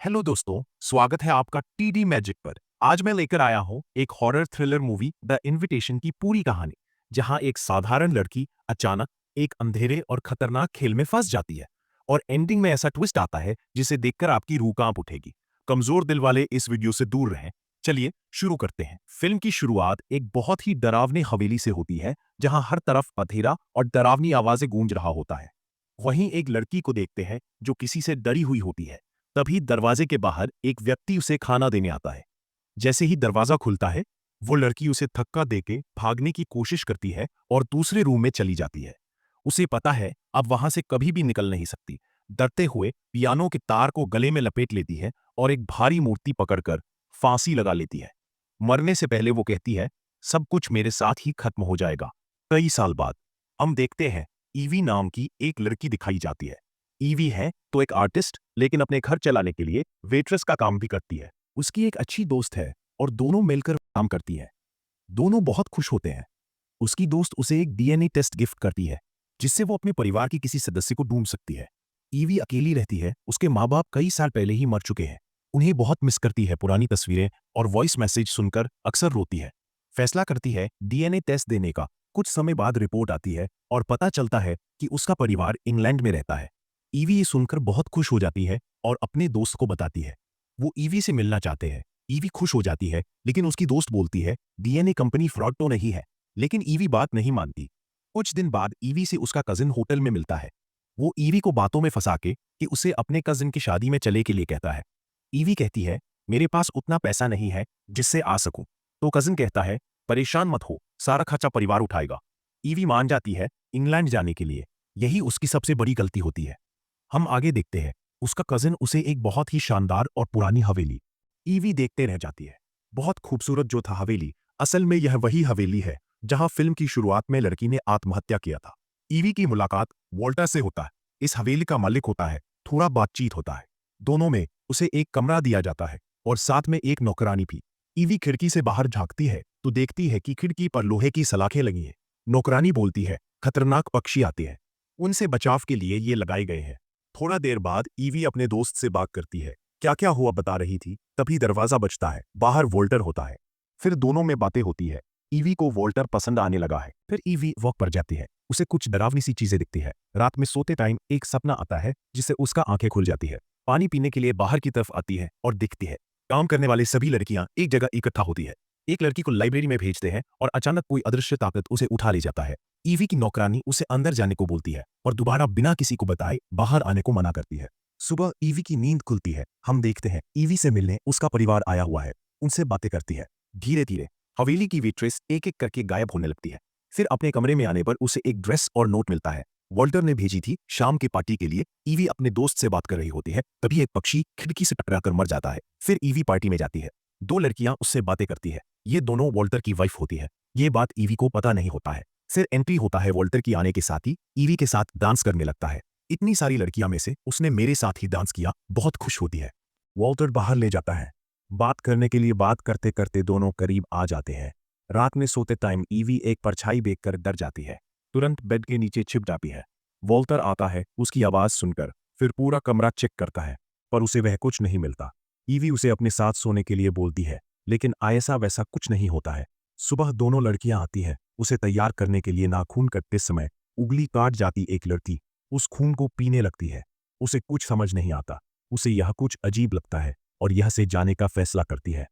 Hello दोस्तों, स्वागत है आपका टीडी मैजिक पर। आज मैं लेकर आया हूं एक horror thriller movie the invitation की पूरी कहानी, जहां एक साधारण लड़की अचानक एक अंधेरे और खतरनाक खेल में फंस जाती है और एंडिंग में ऐसा ट्विस्ट आता है जिसे देखकर आपकी रूह कांप उठेगी। कमजोर दिल वाले इस वीडियो से दूर रहें। चलिए शुरू करते हैं। फिल्म की शुरुआत एक बहुत ही डरावनी हवेली से होती है, जहां हर तरफ अंधेरा और डरावनी आवाजें गूंज रहा होता है। वहीं एक लड़की को देखते हैं जो किसी से डरी हुई होती है। तभी दरवाजे के बाहर एक व्यक्ति उसे खाना देने आता है। जैसे ही दरवाजा खुलता है, वो लड़की उसे धक्का देके भागने की कोशिश करती है और दूसरे रूम में चली जाती है। उसे पता है अब वहां से कभी भी निकल नहीं सकती। डरते हुए पियानो के तार को गले में लपेट लेती है और एक भारी मूर्ति पकड़कर फांसी लगा लेती है। मरने से पहले वो कहती है, सब कुछ मेरे साथ ही खत्म हो जाएगा। कई साल बाद हम देखते हैं ईवी नाम की एक लड़की दिखाई जाती है। ईवी है तो एक आर्टिस्ट, लेकिन अपने घर चलाने के लिए वेट्रेस का काम भी करती है। उसकी एक अच्छी दोस्त है और दोनों मिलकर काम करती है। दोनों बहुत खुश होते हैं। उसकी दोस्त उसे एक डीएनए टेस्ट गिफ्ट करती है, जिससे वो अपने परिवार के किसी सदस्य को ढूंढ सकती है। ईवी अकेली रहती है। उसके माँ बाप कई साल पहले ही मर चुके हैं। उन्हें बहुत मिस करती है। पुरानी तस्वीरें और वॉइस मैसेज सुनकर अक्सर रोती है। फैसला करती है डीएनए टेस्ट देने का। कुछ समय बाद रिपोर्ट आती है और पता चलता है कि उसका परिवार इंग्लैंड में रहता है। ईवी ये सुनकर बहुत खुश हो जाती है और अपने दोस्त को बताती है। वो ईवी से मिलना चाहते हैं। ईवी खुश हो जाती है, लेकिन उसकी दोस्त बोलती है डीएनए कंपनी फ्रॉड तो नहीं है। लेकिन ईवी बात नहीं मानती। कुछ दिन बाद ईवी से उसका कजिन होटल में मिलता है। वो ईवी को बातों में फंसा के कि उसे अपने कजिन की शादी में चले के लिए कहता है। ईवी कहती है, मेरे पास उतना पैसा नहीं है जिससे आ सकूं। तो कजिन कहता है, परेशान मत हो, सारा खर्चा परिवार उठाएगा। ईवी मान जाती है इंग्लैंड जाने के लिए। यही उसकी सबसे बड़ी गलती होती है। हम आगे देखते हैं। उसका कजिन उसे एक बहुत ही शानदार और पुरानी हवेली। ईवी देखते रह जाती है। बहुत खूबसूरत जो था हवेली, असल में यह वही हवेली है जहां फिल्म की शुरुआत में लड़की ने आत्महत्या किया था। ईवी की मुलाकात वॉल्टर से होता है। इस हवेली का मालिक होता है। थोड़ा बातचीत होता है। दोनों में उसे एक कमरा दिया जाता है और साथ में एक नौकरानी भी। ईवी खिड़की से बाहर झांकती है तो देखती है कि खिड़की पर लोहे की सलाखें लगी हैं। नौकरानी बोलती है, खतरनाक पक्षी आते हैं, उनसे बचाव के लिए ये लगाए गए हैं। थोड़ा देर बाद ईवी अपने दोस्त से बात करती है। क्या क्या हुआ बता रही थी। तभी दरवाजा बजता है। बाहर वोल्टर होता है। फिर दोनों में बातें होती है। ईवी को वोल्टर पसंद आने लगा है। फिर ईवी वॉक पर जाती है। उसे कुछ डरावनी सी चीजें दिखती है। रात में सोते टाइम एक सपना आता है जिससे उसका आंखें खुल जाती है। पानी पीने के लिए बाहर की तरफ आती है और दिखती है काम करने वाली सभी लड़कियां एक जगह इकट्ठा होती है। एक लड़की को लाइब्रेरी में भेजते हैं और अचानक कोई अदृश्य ताकत उसे उठा ले जाता है। ईवी की नौकरानी उसे अंदर जाने को बोलती है और दोबारा बिना किसी को बताए बाहर आने को मना करती है। सुबह ईवी की नींद खुलती है। हम देखते हैं ईवी से मिलने उसका परिवार आया हुआ है। उनसे बातें करती है। धीरे धीरे हवेली की वेट्रेस एक एक करके गायब होने लगती है। फिर अपने कमरे में आने पर उसे एक ड्रेस और नोट मिलता है। वॉल्टर ने भेजी थी शाम की पार्टी के लिए। ईवी अपने दोस्त से बात कर रही होती है। तभी एक पक्षी खिड़की से टकराकर मर जाता है। फिर ईवी पार्टी में जाती है। दो लड़कियां उससे बातें करती है। ये दोनों वॉल्टर की वाइफ होती है। ये बात ईवी को पता नहीं होता है। फिर एंट्री होता है वॉल्टर की आने के साथ ही ईवी के साथ डांस करने लगता है। इतनी सारी लड़कियां में से उसने मेरे साथ ही डांस किया, बहुत खुश होती है। वॉल्टर बाहर ले जाता है। बात करने के लिए बात करते करते दोनों करीब आ जाते हैं। रात में सोते टाइम ईवी एक परछाई देखकर डर जाती है। तुरंत बेड के नीचे छिप जाती है। वॉल्टर आता है उसकी आवाज सुनकर। फिर पूरा कमरा चेक करता है, पर उसे वह कुछ नहीं मिलता। ईवी उसे अपने साथ सोने के लिए बोलती है, लेकिन ऐसा वैसा कुछ नहीं होता है। सुबह दोनों लड़कियां आती हैं उसे तैयार करने के लिए। नाखून कटते समय उंगली काट जाती एक लड़की उस खून को पीने लगती है। उसे कुछ समझ नहीं आता। उसे यह कुछ अजीब लगता है और यह से जाने का फैसला करती है।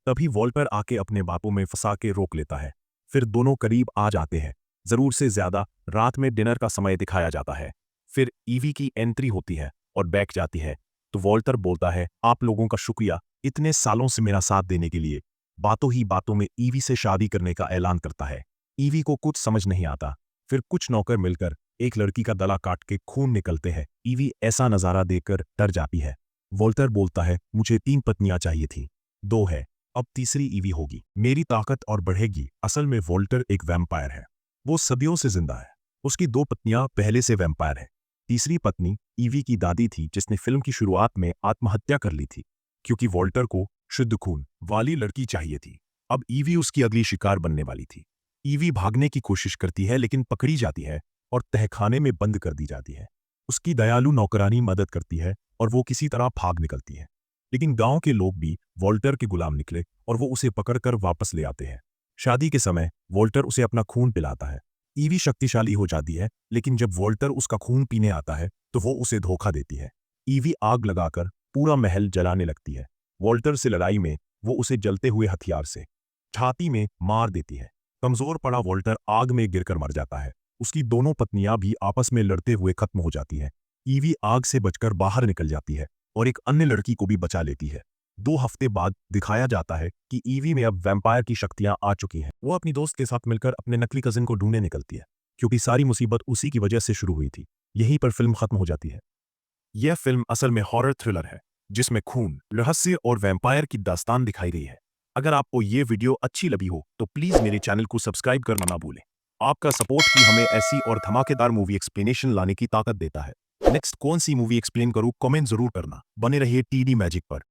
तभी वॉल्टर आके अपने बातों में फंसा के रोक लेता है। फिर दोनों करीब आ जाते हैं। जरूर से ज्यादा रात में डिनर का समय दिखाया जाता है। फिर ईवी की एंट्री होती है और बैठ जाती है। तो वॉल्टर बोलता है, आप लोगों का शुक्रिया इतने सालों से मेरा साथ देने के लिए। बातों ही बातों में ईवी से शादी करने का ऐलान करता है। ईवी को कुछ समझ नहीं आता। फिर कुछ नौकर मिलकर एक लड़की का गला काट के खून निकलते हैं। ईवी ऐसा नजारा देखकर डर जाती है। वॉल्टर बोलता है, मुझे 3 पत्नियां चाहिए थी, 2 है, अब तीसरी ईवी होगी। मेरी ताकत और बढ़ेगी। असल में वॉल्टर एक वैम्पायर है। वो सदियों से जिंदा है। उसकी 2 पत्नियां पहले से वैम्पायर है। तीसरी पत्नी ईवी की दादी थी, जिसने फिल्म की शुरुआत में आत्महत्या कर ली थी, क्योंकि वॉल्टर को शुद्ध खून वाली लड़की चाहिए थी। अब ईवी उसकी अगली शिकार बनने वाली थी। ईवी भागने की कोशिश करती है, लेकिन पकड़ी जाती है और तहखाने में बंद कर दी जाती है। उसकी दयालु नौकरानी मदद करती है और वो किसी तरह भाग निकलती है। लेकिन गांव के लोग भी वॉल्टर के गुलाम निकले और वो उसे पकड़कर वापस ले आते हैं। शादी के समय वॉल्टर उसे अपना खून पिलाता है। ईवी शक्तिशाली हो जाती है, लेकिन जब वॉल्टर उसका खून पीने आता है तो वो उसे धोखा देती है। ईवी आग लगाकर पूरा महल जलाने लगती है। वॉल्टर से लड़ाई में वो उसे जलते हुए हथियार से छाती में मार देती है। कमजोर पड़ा वॉल्टर आग में गिरकर मर जाता है। उसकी दोनों पत्नियां भी आपस में लड़ते हुए खत्म हो जाती हैं। ईवी आग से बचकर बाहर निकल जाती है और एक अन्य लड़की को भी बचा लेती है। 2 हफ्ते बाद दिखाया जाता है कि ईवी में अब वैम्पायर की शक्तियां आ चुकी हैं। वो अपनी दोस्त के साथ मिलकर अपने नकली कजिन को ढूंढने निकलती है, क्योंकि सारी मुसीबत उसी की वजह से शुरू हुई थी। यहीं पर फिल्म खत्म हो जाती है। यह फिल्म असल में हॉरर थ्रिलर है, जिसमें खून, रहस्य और वैम्पायर की दास्तान दिखाई गई है। अगर आपको ये वीडियो अच्छी लगी हो तो प्लीज मेरे चैनल को सब्सक्राइब करना ना भूलें। आपका सपोर्ट ही हमें ऐसी और धमाकेदार मूवी एक्सप्लेनेशन लाने की ताकत देता है। नेक्स्ट कौन सी मूवी एक्सप्लेन करूं, कमेंट जरूर करना। बने रहिए टीडी मैजिक पर।